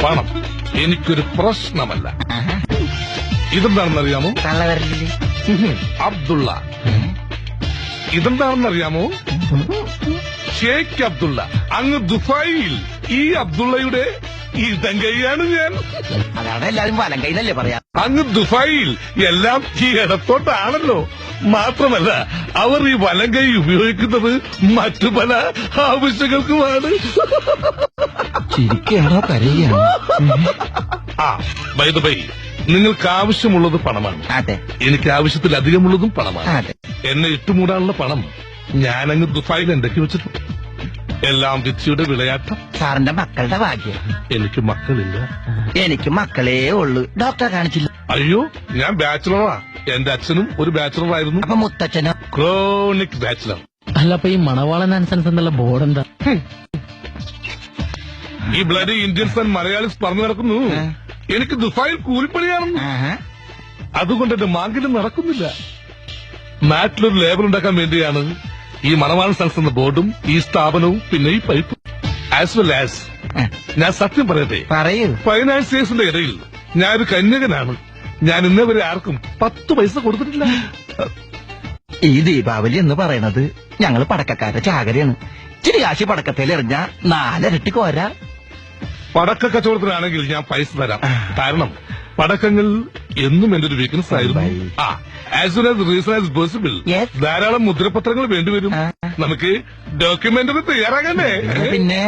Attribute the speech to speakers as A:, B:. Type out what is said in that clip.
A: പണം എനിക്കൊരു പ്രശ്നമല്ല. ഇതെന്താണെന്നറിയാമോ? അബ്ദുള്ള. ഇതെന്താണെന്നറിയാമോ? ഷേഖ് അബ്ദുള്ള. അങ്ങ് ദുബായിൽ ഈ അബ്ദുള്ളയുടെ ഇടങ്കൈയാണ് ഞാൻ.
B: അതാണ് എല്ലാരും വലം കൈന്നല്ലേ പറയാ.
A: അങ്ങ് ദുബായിൽ എല്ലാം ഈ ഇടത്തോട്ടാണല്ലോ. മാത്രമല്ല അവർ ഈ വലം കൈ ഉപയോഗിക്കുന്നത് മറ്റു പല ആവശ്യങ്ങൾക്കുമാണ്.
B: ചിരിക്കുകയാണോ കരയുകയാണോ?
A: ബൈ ദ ബൈ, നിങ്ങൾക്ക് ആവശ്യമുള്ളത് പണമാണ്.
B: അതെ.
A: എനിക്ക് ആവശ്യത്തിലധികമുള്ളതും പണമാണ്.
B: അതെ.
A: എന്നെ ഇട്ടുമൂടാനുള്ള പണം ഞാനങ്ങ് ദുബായിൽ എന്തൊക്കെ വെച്ചിട്ടുണ്ട്. എല്ലാം വിധിയുടെ വിളയാട്ടം.
B: സാറിന്റെ മക്കളുടെ ഭാഗ്യം.
A: എനിക്ക് മക്കളില്ല.
B: എനിക്ക് മക്കളേ ഉള്ളു. ഡോക്ടറെ കാണിച്ചില്ല.
A: അയ്യോ, ഞാൻ ബാച്ചിലറാ. എന്റെ അച്ഛനും ഒരു ബാച്ചിലറായിരുന്നു.
B: അപ്പൊ മുത്തച്ഛനോ?
A: Chronic bachelor.
C: അല്ല, അപ്പൊ ഈ മണവാളൻ ആൻസൻസ് എന്നുള്ള ബോർഡ് എന്താ?
A: ഈ ബ്ലഡി ഇന്ത്യൻസ് ആൻഡ് മലയാളീസ് പറഞ്ഞു നടക്കുന്നു എനിക്ക് ദുബായിൽ കൂലിപ്പണിയാണെന്ന്. അതുകൊണ്ട് എന്റെ മാർക്കറ്റ് നടക്കുന്നില്ല. നാട്ടിലൊരു ലേബർ ഉണ്ടാക്കാൻ വേണ്ടിയാണ് ഈ മണവാളൻ സൺസ് എന്ന ബോർഡും ഈ സ്ഥാപനവും പിന്നെ ഈ പൈപ്പും. ആസ് വെൽ ആസ് ഞാൻ സത്യം പറയട്ടെ,
B: പറയൂ.
A: ഫൈനാൻസിയേഴ്സിന്റെ ഇടയിൽ ഞാനൊരു കന്യകനാണ്. ഞാൻ ഇന്നേ വരെ ആർക്കും 10 പൈസ കൊടുത്തിട്ടില്ല.
B: ഈ ദീപാവലി എന്ന് പറയണത് ഞങ്ങള് പടക്കക്കാരുടെ ചാകരയാണ്. ഇച്ചിരി കാശി പടക്കത്തേൽ എറിഞ്ഞാ 4 ഇരട്ടി കോരാ.
A: പടക്ക കച്ചവടത്തിനാണെങ്കിൽ ഞാൻ പൈസ തരാം. കാരണം പടക്കങ്ങൾ എന്നും എന്റെ ഒരു വീക്ക്നെസ് ആയിരുന്നു. As soon as reason as possible ധാരാളം മുദ്രപത്രങ്ങൾ വേണ്ടിവരും. നമുക്ക് ഡോക്യുമെന്ററി തയ്യാറാകണ്ടേ?
B: പിന്നെ